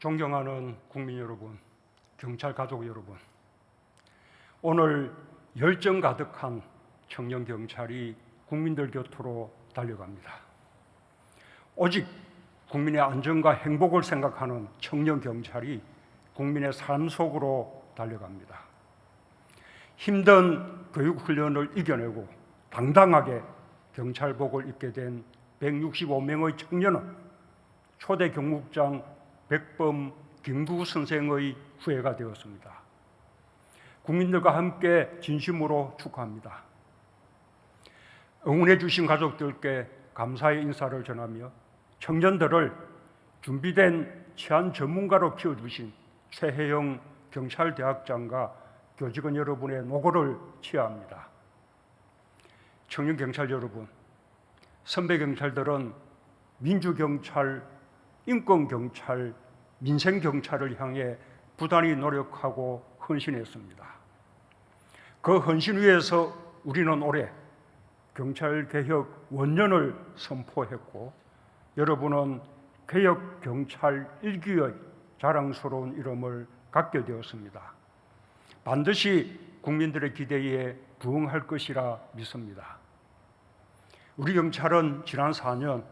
존경하는 국민 여러분, 경찰 가족 여러분, 오늘 열정 가득한 청년 경찰이 국민들 곁으로 달려갑니다. 오직 국민의 안전과 행복을 생각하는 청년 경찰이 국민의 삶 속으로 달려갑니다. 힘든 교육 훈련을 이겨내고 당당하게 경찰복을 입게 된 165명의 청년은 초대 경묵장 백범 김구 선생의 후예가 되었습니다. 국민들과 함께 진심으로 축하합니다. 응원해 주신 가족들께 감사의 인사를 전하며 청년들을 준비된 치안 전문가로 키워주신 최혜영 경찰대학장과 교직원 여러분의 노고를 치하합니다. 청년 경찰 여러분, 선배 경찰들은 민주경찰, 인권경찰, 민생경찰을 향해 부단히 노력하고 헌신했습니다. 그 헌신 위에서 우리는 올해 경찰개혁 원년을 선포했고, 여러분은 개혁경찰 1기의 자랑스러운 이름을 갖게 되었습니다. 반드시 국민들의 기대에 부응할 것이라 믿습니다. 우리 경찰은 지난 4년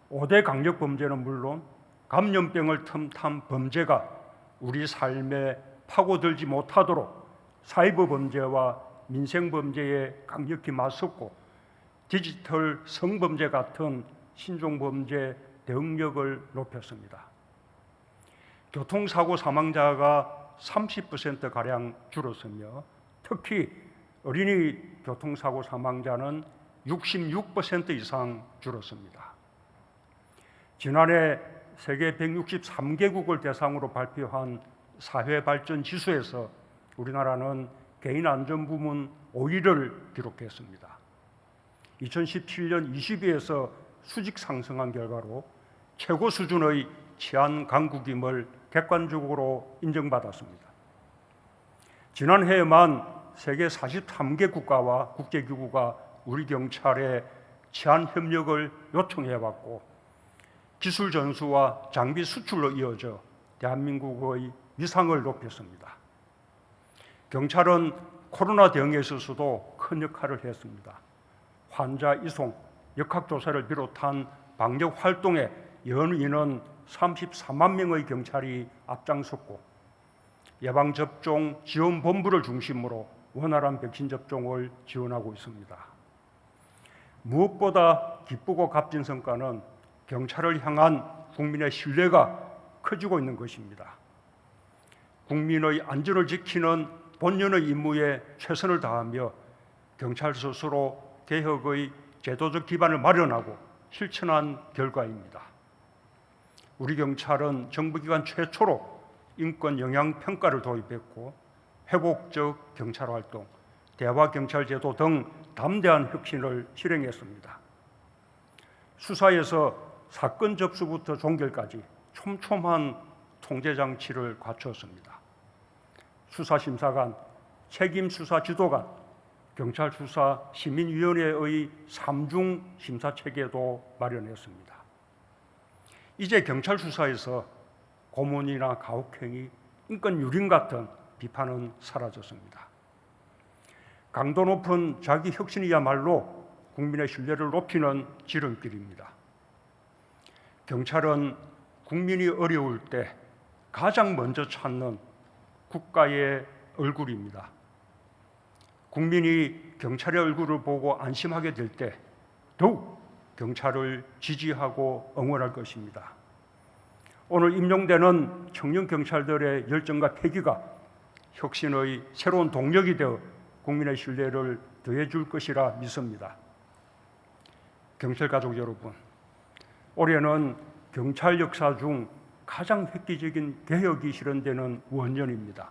5대 강력범죄는 물론 감염병을 틈탄 범죄가 우리 삶에 파고들지 못하도록 사이버 범죄와 민생 범죄에 강력히 맞섰고, 디지털 성범죄 같은 신종 범죄 대응력을 높였습니다. 교통사고 사망자가 30%가량 줄었으며, 특히 어린이 교통사고 사망자는 66% 이상 줄었습니다. 지난해 세계 163개국을 대상으로 발표한 사회발전지수에서 우리나라는 개인안전 부문 5위를 기록했습니다. 2017년 20위에서 수직 상승한 결과로 최고 수준의 치안 강국임을 객관적으로 인정받았습니다. 지난해에만 세계 43개 국가와 국제기구가 우리 경찰에 치안 협력을 요청해왔고, 기술 전수와 장비 수출로 이어져 대한민국의 위상을 높였습니다. 경찰은 코로나 대응에 있어서도 큰 역할을 했습니다. 환자 이송, 역학조사를 비롯한 방역 활동에 연이은 34만 명의 경찰이 앞장섰고, 예방접종 지원본부를 중심으로 원활한 백신 접종을 지원하고 있습니다. 무엇보다 기쁘고 값진 성과는 경찰을 향한 국민의 신뢰가 커지고 있는 것입니다. 국민의 안전을 지키는 본연의 임무에 최선을 다하며 경찰 스스로 개혁의 제도적 기반을 마련하고 실천한 결과입니다. 우리 경찰은 정부기관 최초로 인권 영향 평가를 도입했고, 회복적 경찰활동, 대화경찰제도 등 담대한 혁신을 실행했습니다. 수사에서 사건 접수부터 종결까지 촘촘한 통제장치를 갖추었습니다. 수사심사관, 책임수사지도관, 경찰수사시민위원회의 3중 심사체계도 마련했습니다. 이제 경찰 수사에서 고문이나 가혹행위, 인권유린 같은 비판은 사라졌습니다. 강도 높은 자기 혁신이야말로 국민의 신뢰를 높이는 지름길입니다. 경찰은 국민이 어려울 때 가장 먼저 찾는 국가의 얼굴입니다. 국민이 경찰의 얼굴을 보고 안심하게 될 때 더욱 경찰을 지지하고 응원할 것입니다. 오늘 임용되는 청년 경찰들의 열정과 패기가 혁신의 새로운 동력이 되어 국민의 신뢰를 더해줄 것이라 믿습니다. 경찰 가족 여러분, 올해는 경찰 역사 중 가장 획기적인 개혁이 실현되는 원년입니다.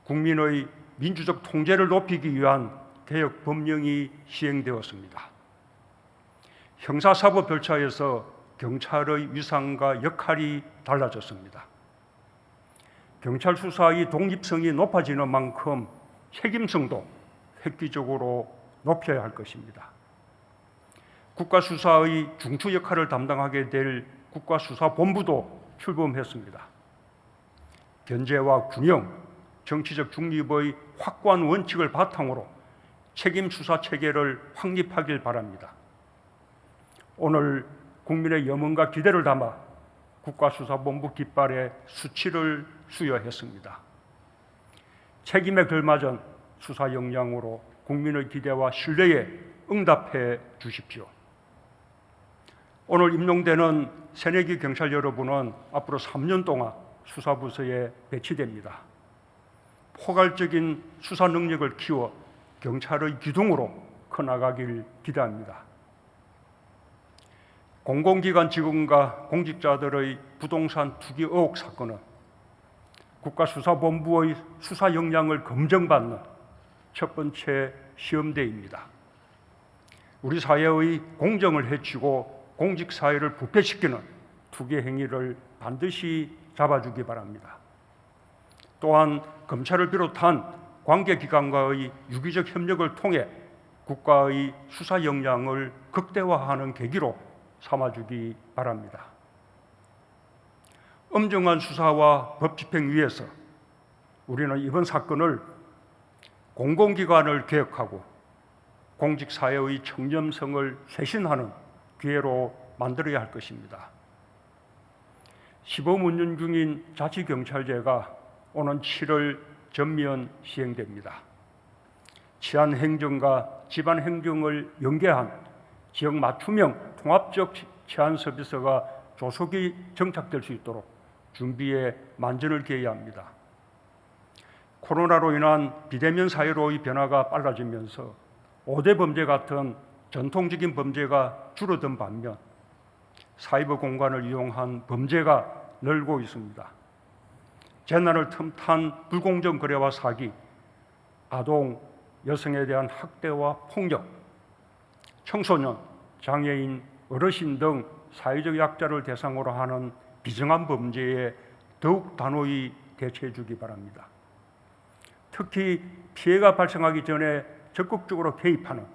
국민의 민주적 통제를 높이기 위한 개혁 법령이 시행되었습니다. 형사사법 절차에서 경찰의 위상과 역할이 달라졌습니다. 경찰 수사의 독립성이 높아지는 만큼 책임성도 획기적으로 높여야 할 것입니다. 국가수사의 중추 역할을 담당하게 될 국가수사본부도 출범했습니다. 견제와 균형, 정치적 중립의 확고한 원칙을 바탕으로 책임 수사 체계를 확립하길 바랍니다. 오늘 국민의 염원과 기대를 담아 국가수사본부 깃발에 수치를 수여했습니다. 책임에 걸맞은 수사 역량으로 국민의 기대와 신뢰에 응답해 주십시오. 오늘 임용되는 새내기 경찰 여러분은 앞으로 3년 동안 수사부서에 배치됩니다. 포괄적인 수사 능력을 키워 경찰의 기둥으로 커나가길 기대합니다. 공공기관 직원과 공직자들의 부동산 투기 의혹 사건은 국가수사본부의 수사 역량을 검증받는 첫 번째 시험대입니다. 우리 사회의 공정을 해치고 공직사회를 부패시키는 투기 행위를 반드시 잡아주기 바랍니다. 또한 검찰을 비롯한 관계기관과의 유기적 협력을 통해 국가의 수사 역량을 극대화하는 계기로 삼아주기 바랍니다. 엄정한 수사와 법 집행 위에서 우리는 이번 사건을 공공기관을 개혁하고 공직사회의 청렴성을 쇄신하는 기회로 만들어야 할 것입니다. 시범 운영 중인 자치경찰제가 오는 7월 전면 시행됩니다. 치안 행정과 집안 행정을 연계한 지역 맞춤형 통합적 치안 서비스가 조속히 정착될 수 있도록 준비에 만전을 기해야 합니다. 코로나로 인한 비대면 사회로의 변화가 빨라지면서 5대 범죄 같은 전통적인 범죄가 줄어든 반면 사이버 공간을 이용한 범죄가 늘고 있습니다. 재난을 틈탄 불공정 거래와 사기, 아동, 여성에 대한 학대와 폭력, 청소년, 장애인, 어르신 등 사회적 약자를 대상으로 하는 비정한 범죄에 더욱 단호히 대처해 주기 바랍니다. 특히 피해가 발생하기 전에 적극적으로 개입하는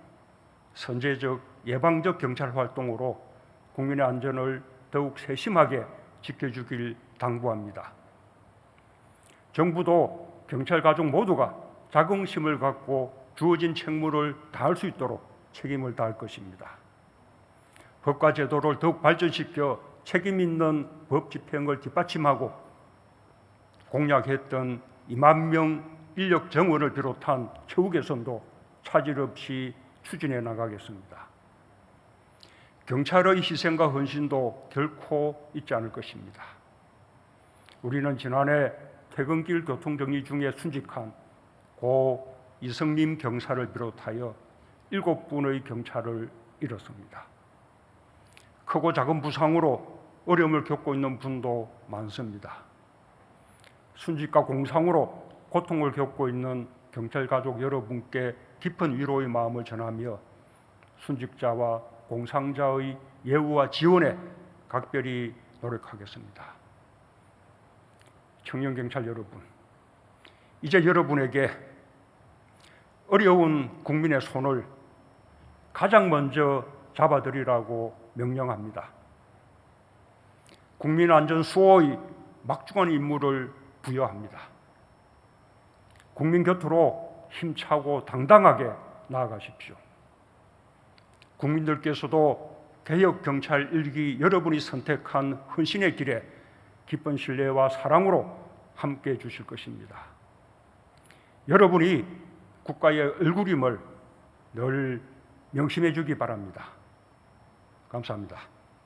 선제적 예방적 경찰 활동으로 국민의 안전을 더욱 세심하게 지켜주길 당부합니다. 정부도 경찰 가족 모두가 자긍심을 갖고 주어진 책무를 다할 수 있도록 책임을 다할 것입니다. 법과 제도를 더욱 발전시켜 책임 있는 법 집행을 뒷받침하고 공약했던 2만 명 인력 정원을 비롯한 처우 개선도 차질 없이 추진해 나가겠습니다. 경찰의 희생과 헌신도 결코 잊지 않을 것입니다. 우리는 지난해 퇴근길 교통정리 중에 순직한 고 이성림 경사를 비롯하여 7분의 경찰을 잃었습니다. 크고 작은 부상으로 어려움을 겪고 있는 분도 많습니다. 순직과 공상으로 고통을 겪고 있는 경찰 가족 여러분께 깊은 위로의 마음을 전하며 순직자와 공상자의 예우와 지원에 각별히 노력하겠습니다. 청년경찰 여러분, 이제 여러분에게 어려운 국민의 손을 가장 먼저 잡아드리라고 명령합니다. 국민 안전 수호의 막중한 임무를 부여합니다. 국민 곁으로 힘차고 당당하게 나아가십시오. 국민들께서도 개혁 경찰 1기 여러분이 선택한 헌신의 길에 깊은 신뢰와 사랑으로 함께해 주실 것입니다. 여러분이 국가의 얼굴임을 늘 명심해 주기 바랍니다. 감사합니다.